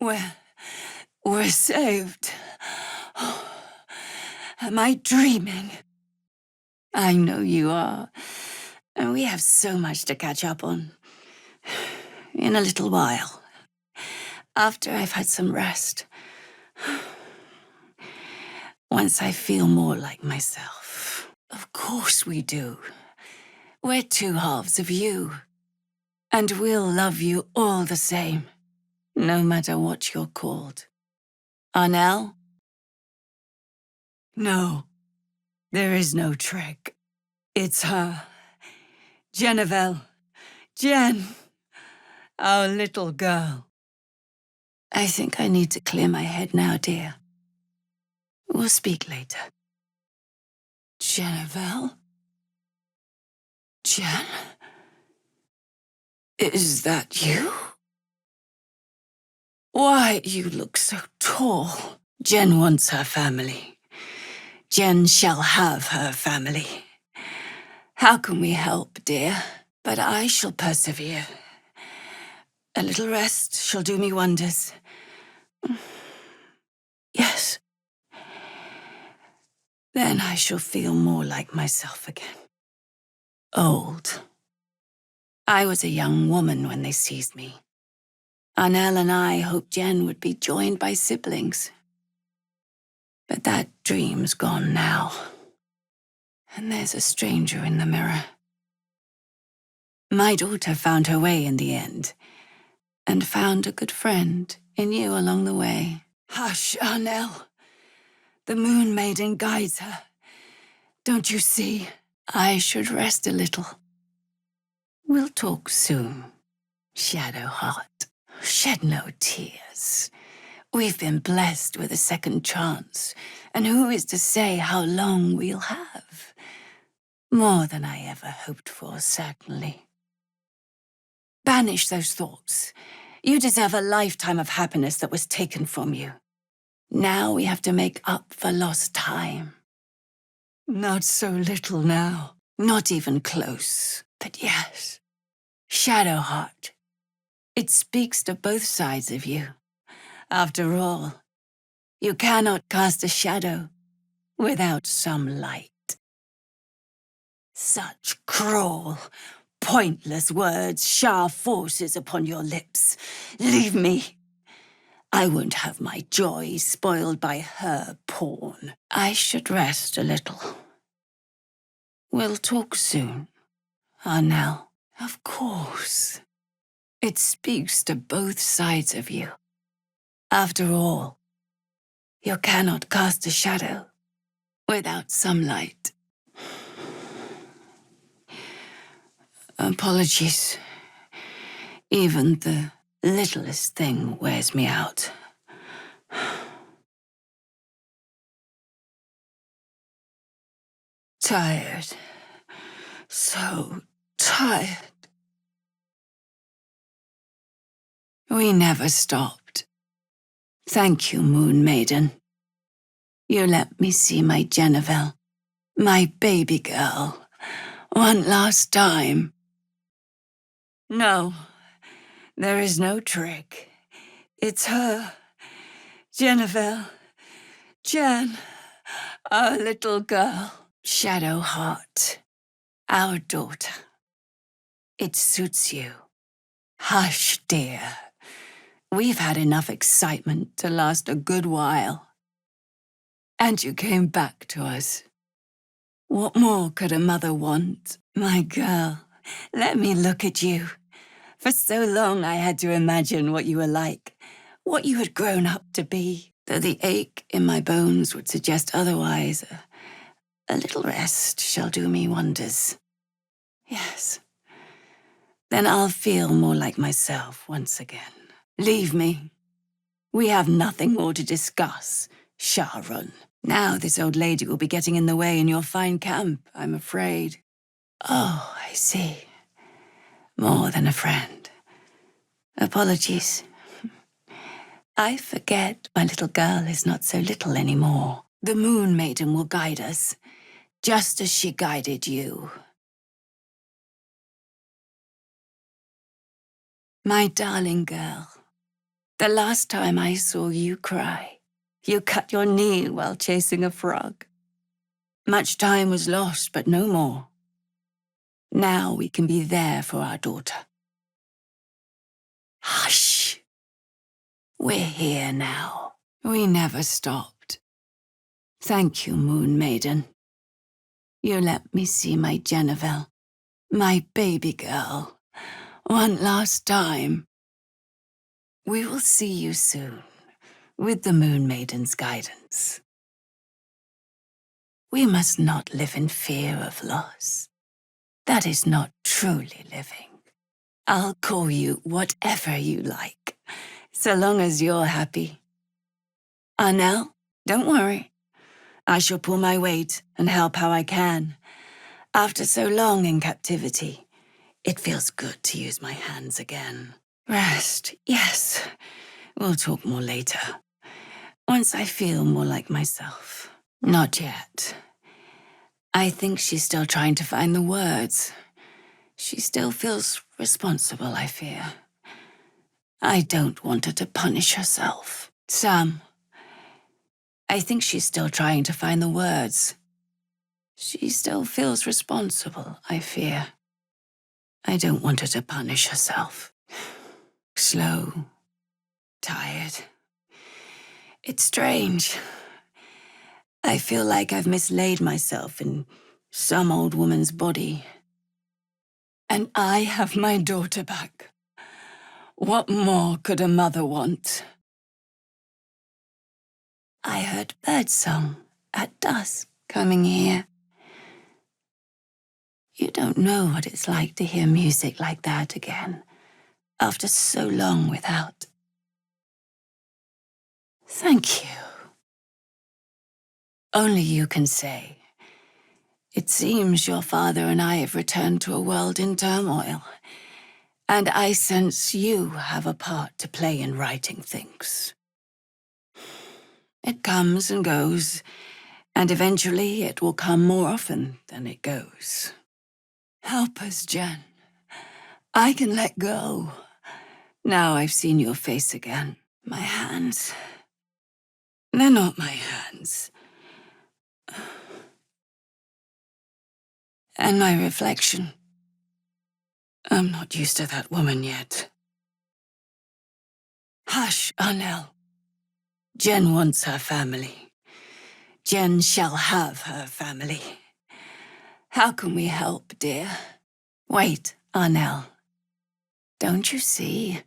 We're saved. Am I dreaming? I know you are. And we have so much to catch up on. In a little while. After I've had some rest. Once I feel more like myself. Of course we do. We're two halves of you. And we'll love you all the same. No matter what you're called. Arnell? No. There is no trick. It's her. Jennifer. Jen. Our little girl. I think I need to clear my head now, dear. We'll speak later. Jennifer? Jen? Is that you? Why, you look so tall. Jen wants her family. Jen shall have her family. How can we help, dear? But I shall persevere. A little rest shall do me wonders. Yes. Then I shall feel more like myself again. Old. I was a young woman when they seized me. Arnell and I hoped Jen would be joined by siblings. But that dream's gone now. And there's a stranger in the mirror. My daughter found her way in the end, and found a good friend in you along the way. Hush, Arnell. The Moon Maiden guides her. Don't you see? I should rest a little. We'll talk soon, Shadowheart. Shed no tears. We've been blessed with a second chance, and who is to say how long we'll have? More than I ever hoped for, certainly. Banish those thoughts. You deserve a lifetime of happiness that was taken from you. Now we have to make up for lost time. Not so little now. Not even close. But yes, Shadowheart. It speaks to both sides of you. After all, you cannot cast a shadow without some light. Such cruel, pointless words shower forces upon your lips. Leave me. I won't have my joy spoiled by her porn. I should rest a little. We'll talk soon, Arnell. Of course. It speaks to both sides of you. After all, you cannot cast a shadow without some light. Apologies. Even the littlest thing wears me out. Tired. So tired. We never stopped. Thank you, Moon Maiden. You let me see my Jennifer, my baby girl, one last time. No, there is no trick. It's her, Jennifer, Jen, our little girl, Shadowheart, our daughter. It suits you. Hush, dear. We've had enough excitement to last a good while. And you came back to us. What more could a mother want? My girl, let me look at you. For so long I had to imagine what you were like, what you had grown up to be, though the ache in my bones would suggest otherwise. A little rest shall do me wonders. Yes. Then I'll feel more like myself once again. Leave me. We have nothing more to discuss, Sharon. Now this old lady will be getting in the way in your fine camp, I'm afraid. Oh, I see. More than a friend. Apologies. I forget my little girl is not so little anymore. The Moon Maiden will guide us, just as she guided you. My darling girl, The last time I saw you cry, you cut your knee while chasing a frog. Much time was lost, but no more. Now we can be there for our daughter. Hush! We're here now. We never stopped. Thank you, Moon Maiden. You let me see my Genevieve, my baby girl, one last time. We will see you soon, with the Moon Maiden's guidance. We must not live in fear of loss. That is not truly living. I'll call you whatever you like, so long as you're happy. Arnell, don't worry. I shall pull my weight and help how I can. After so long in captivity, it feels good to use my hands again. Rest, yes. We'll talk more later. Once I feel more like myself. Not yet. I think she's still trying to find the words. She still feels responsible, I fear. I don't want her to punish herself. Sam, I think she's still trying to find the words. She still feels responsible, I fear. I don't want her to punish herself. Slow, tired. It's strange. I feel like I've mislaid myself in some old woman's body. And I have my daughter back. What more could a mother want? I heard birdsong at dusk coming here. You don't know what it's like to hear music like that again, after so long without. Thank you. Only you can say. It seems your father and I have returned to a world in turmoil, and I sense you have a part to play in righting things. It comes and goes, and eventually it will come more often than it goes. Help us, Jen. I can let go. Now I've seen your face again. My hands. They're not my hands. And my reflection. I'm not used to that woman yet. Hush, Arnell. Jen wants her family. Jen shall have her family. How can we help, dear? Wait, Arnell. Don't you see?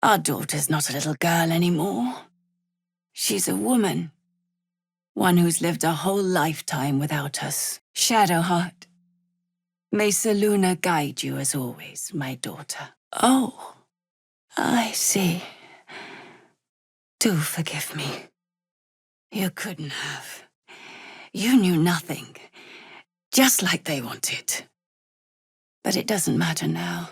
Our daughter's not a little girl anymore. She's a woman. One who's lived a whole lifetime without us. Shadowheart. May Seluna guide you as always, my daughter. Oh, I see. Do forgive me. You couldn't have. You knew nothing. Just like they wanted. But it doesn't matter now.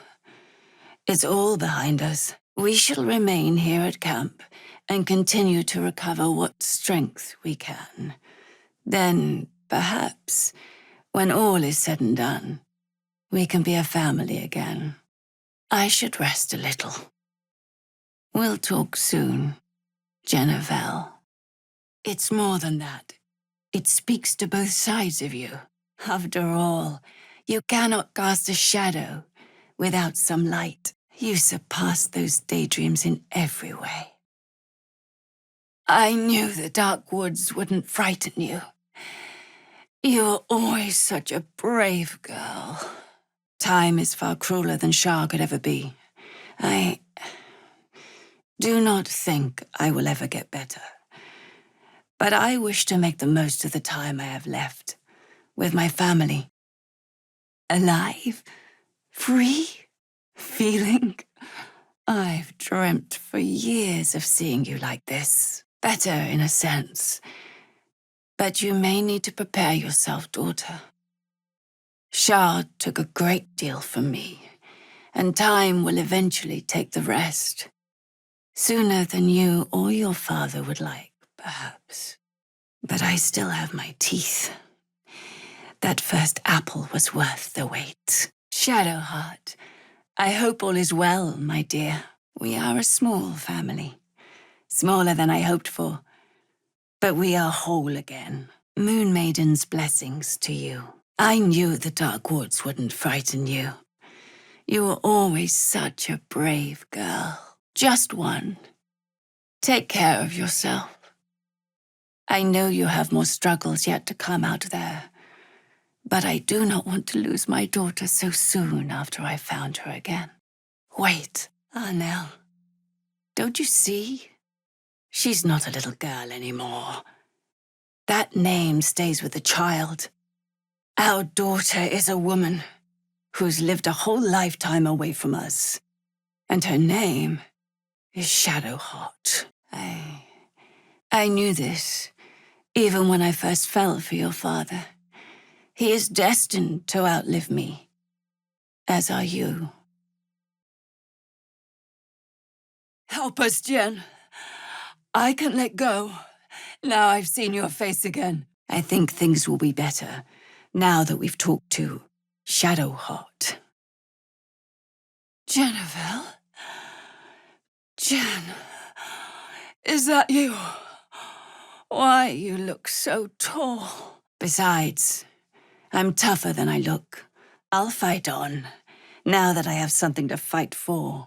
It's all behind us. We shall remain here at camp and continue to recover what strength we can. Then, perhaps, when all is said and done, we can be a family again. I should rest a little. We'll talk soon, Genevieve. It's more than that. It speaks to both sides of you. After all, you cannot cast a shadow without some light. You surpassed those daydreams in every way. I knew the dark woods wouldn't frighten you. You were always such a brave girl. Time is far crueler than Shah could ever be. I do not think I will ever get better. But I wish to make the most of the time I have left with my family. Alive, free, feeling. I've dreamt for years of seeing you like this. Better in a sense. But you may need to prepare yourself, daughter. Shah took a great deal from me, and time will eventually take the rest. Sooner than you or your father would like, perhaps. But I still have my teeth. That first apple was worth the wait. Shadowheart, I hope all is well, my dear. We are a small family. Smaller than I hoped for. But we are whole again. Moon Maiden's blessings to you. I knew the Dark Woods wouldn't frighten you. You were always such a brave girl. Just one. Take care of yourself. I know you have more struggles yet to come out there, but I do not want to lose my daughter so soon after I found her again. Wait, Arnell. Don't you see? She's not a little girl anymore. That name stays with the child. Our daughter is a woman who's lived a whole lifetime away from us. And her name is Shadowheart. I knew this, even when I first fell for your father. He is destined to outlive me, as are you. Help us, Jen. I can let go. Now I've seen your face again. I think things will be better, now that we've talked to Shadowheart. Jennifer? Jen, is that you? Why, you look so tall. Besides, I'm tougher than I look. I'll fight on, now that I have something to fight for.